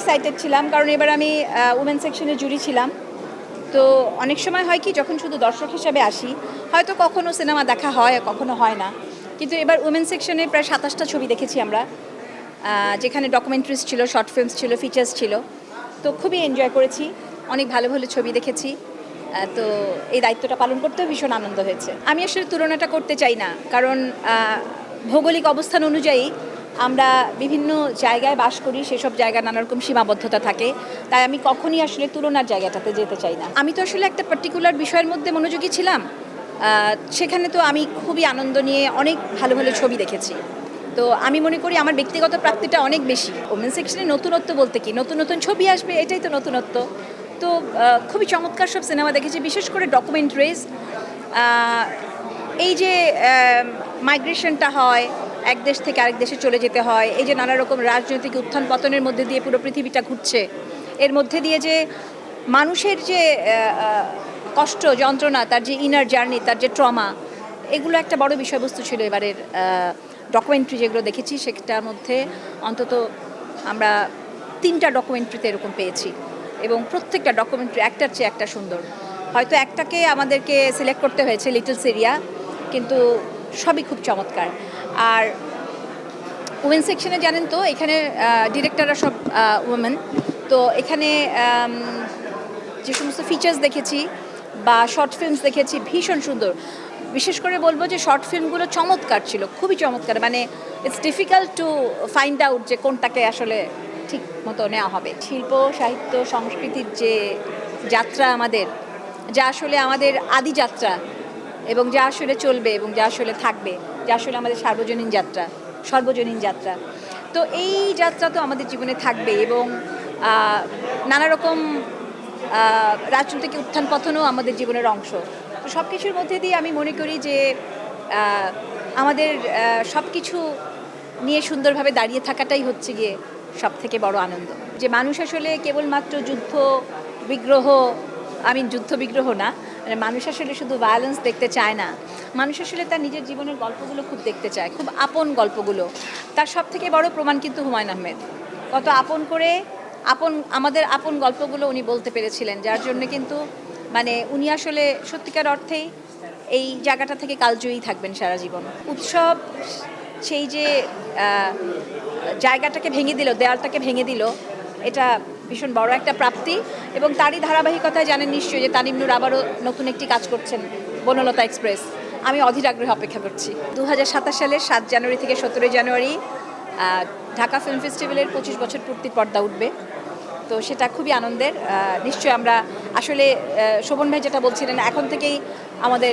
Excited ছিলাম কারণ এবার আমি উমেন সেকশনে জুরি ছিলাম। তো অনেক সময় হয় কি যখন শুধু দর্শক হিসাবে আসি হয়তো কখনো সিনেমা দেখা হয় কখনো হয় না, কিন্তু এবার উমেন সেকশনে প্রায় 27টা ছবি দেখেছি আমরা, যেখানে ডকুমেন্টারিজ ছিল, শর্ট ফিল্মস ছিল, ফিচার্স ছিল। তো খুবই এনজয় করেছি, অনেক ভালো ভালো ছবি দেখেছি। তো এই দায়িত্বটা পালন করতেও ভীষণ আনন্দ হয়েছে। আমি আসলে তুলনাটা করতে চাই না, কারণ ভৌগোলিক অবস্থান অনুযায়ী আমরা বিভিন্ন জায়গায় বাস করি, সেসব জায়গায় নানা রকম সীমাবদ্ধতা থাকে, তাই আমি কখনই আসলে তুলনার জায়গাটাতে যেতে চাই না। আমি তো আসলে একটা পার্টিকুলার বিষয়ের মধ্যে মনোযোগী ছিলাম, সেখানে তো আমি খুবই আনন্দ নিয়ে অনেক ভালো ভালো ছবি দেখেছি। তো আমি মনে করি আমার ব্যক্তিগত প্রাপ্তিটা অনেক বেশি। ওমেন সেকশনে নতুনত্ব বলতে কি, নতুন নতুন ছবি আসবে, এটাই তো নতুনত্ব। তো খুবই চমৎকার সব সিনেমা দেখেছি, বিশেষ করে ডকুমেন্টারিজ। এই যে মাইগ্রেশনটা হয়, এক দেশ থেকে আরেক দেশে চলে যেতে হয়, এই যে নানা রকম রাজনৈতিক উত্থান পতনের মধ্যে দিয়ে পুরো পৃথিবীটা ঘুরছে, এর মধ্যে দিয়ে যে মানুষের যে কষ্ট যন্ত্রণা, তার যে ইনার জার্নি, তার যে ট্রমা, এগুলো একটা বড় বিষয়বস্তু ছিল এবারের ডকুমেন্টারি যেগুলো দেখেছি। সেটার মধ্যে অন্তত আমরা 3টা ডকুমেন্টারিতে এরকম পেয়েছি, এবং প্রত্যেকটা ডকুমেন্টারি একটার চেয়ে একটা সুন্দর। হয়তো একটাকে আমাদেরকে সিলেক্ট করতে হয়েছে, লিটল সিরিয়া, কিন্তু সবই খুব চমৎকার। আর উমেন সেকশনে জানেন তো এখানে ডিরেক্টররা সব উমেন। তো এখানে যে সমস্ত ফিচার্স দেখেছি বা শর্ট ফিল্মস দেখেছি ভীষণ সুন্দর। বিশেষ করে বলবো যে শর্ট ফিল্মগুলো চমৎকার ছিল, খুবই চমৎকার। মানে it's difficult to find out যে কোনটাকে আসলে ঠিক মতো নেওয়া হবে। শিল্প, সাহিত্য, সংস্কৃতির যে যাত্রা আমাদের, যা আসলে আমাদের আদি যাত্রা, এবং যা আসলে চলবে এবং যা আসলে থাকবে, যা আসলে আমাদের সর্বজনীন যাত্রা। তো এই যাত্রা তো আমাদের জীবনে থাকবে, এবং নানা রকম রাজনৈতিক উত্থান পতনও আমাদের জীবনের অংশ। তো সব কিছুর মধ্যে দিয়ে আমি মনে করি যে আমাদের সব কিছু নিয়ে সুন্দরভাবে দাঁড়িয়ে থাকাটাই হচ্ছে গিয়ে সব থেকে বড় আনন্দ। যে মানুষ আসলে কেবলমাত্র যুদ্ধ বিগ্রহ না, মানে মানুষ আসলে শুধু ভায়োলেন্স দেখতে চায় না, মানুষ আসলে তার নিজের জীবনের গল্পগুলো খুব দেখতে চায়, খুব আপন গল্পগুলো। তার সব থেকে বড় প্রমাণ কিন্তু হুমায়ুন আহমেদ। কত আপন করে আমাদের আপন গল্পগুলো উনি বলতে পেরেছিলেন, যার জন্য কিন্তু মানে উনি আসলে সত্যিকার অর্থেই এই জায়গাটা থেকে কালজয়ী থাকবেন সারা জীবন। উৎসব সেই যে জায়গাটাকে ভেঙে দিল, দেয়ালটাকে ভেঙে দিল, এটা ভীষণ বড় একটা প্রাপ্তি। এবং তারই ধারাবাহিকতায় জানেন নিশ্চয়ই যে তানিম নূর আবারও নতুন একটি কাজ করছেন, বনলতা এক্সপ্রেস। আমি অধীর আগ্রহে অপেক্ষা করছি। 2027 সালের 7 জানুয়ারি থেকে 17 জানুয়ারি ঢাকা ফিল্ম ফেস্টিভ্যালের 25 বছর পূর্তির পর্দা উঠবে। তো সেটা খুবই আনন্দের। নিশ্চয়ই আমরা আসলে শোভন ভাই যেটা বলছিলেন, এখন থেকেই আমাদের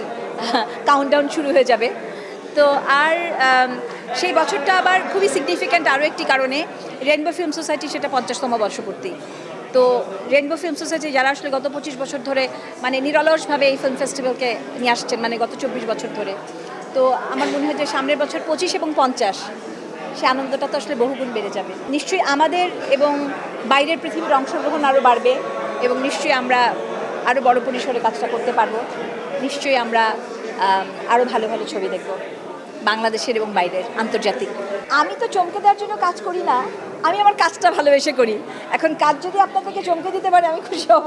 কাউন্টডাউন শুরু হয়ে যাবে। তো আর সেই বছরটা আবার খুবই সিগনিফিক্যান্ট আরও একটি কারণে, রেইনবো ফিল্ম সোসাইটি সেটা 50তম বর্ষপূর্তি। তো রেইনবো ফিল্ম সোসাইটি যারা আসলে গত 25 বছর ধরে মানে নিরলসভাবে এই ফিল্ম ফেস্টিভ্যালকে নিয়ে আসছেন, মানে গত 24 বছর ধরে, তো আমার মনে হয় যে সামনের বছর 25 এবং 50 সে আনন্দটা তো আসলে বহুগুণ বেড়ে যাবে। নিশ্চয়ই আমাদের এবং বাইরের পৃথিবীর অংশগ্রহণ আরও বাড়বে, এবং নিশ্চয়ই আমরা আরও বড় পরিসরে কাজটা করতে পারবো। নিশ্চয়ই আমরা আরও ভালো ভালো ছবি দেখব, বাংলাদেশের এবং বাইরের, আন্তর্জাতিক। আমি তো চমকে দেওয়ার জন্য কাজ করি না, আমি আমার কাজটা ভালোবেসে করি। এখন কাজ যদি আপনাদেরকে চমকে দিতে পারে আমি খুশি হব।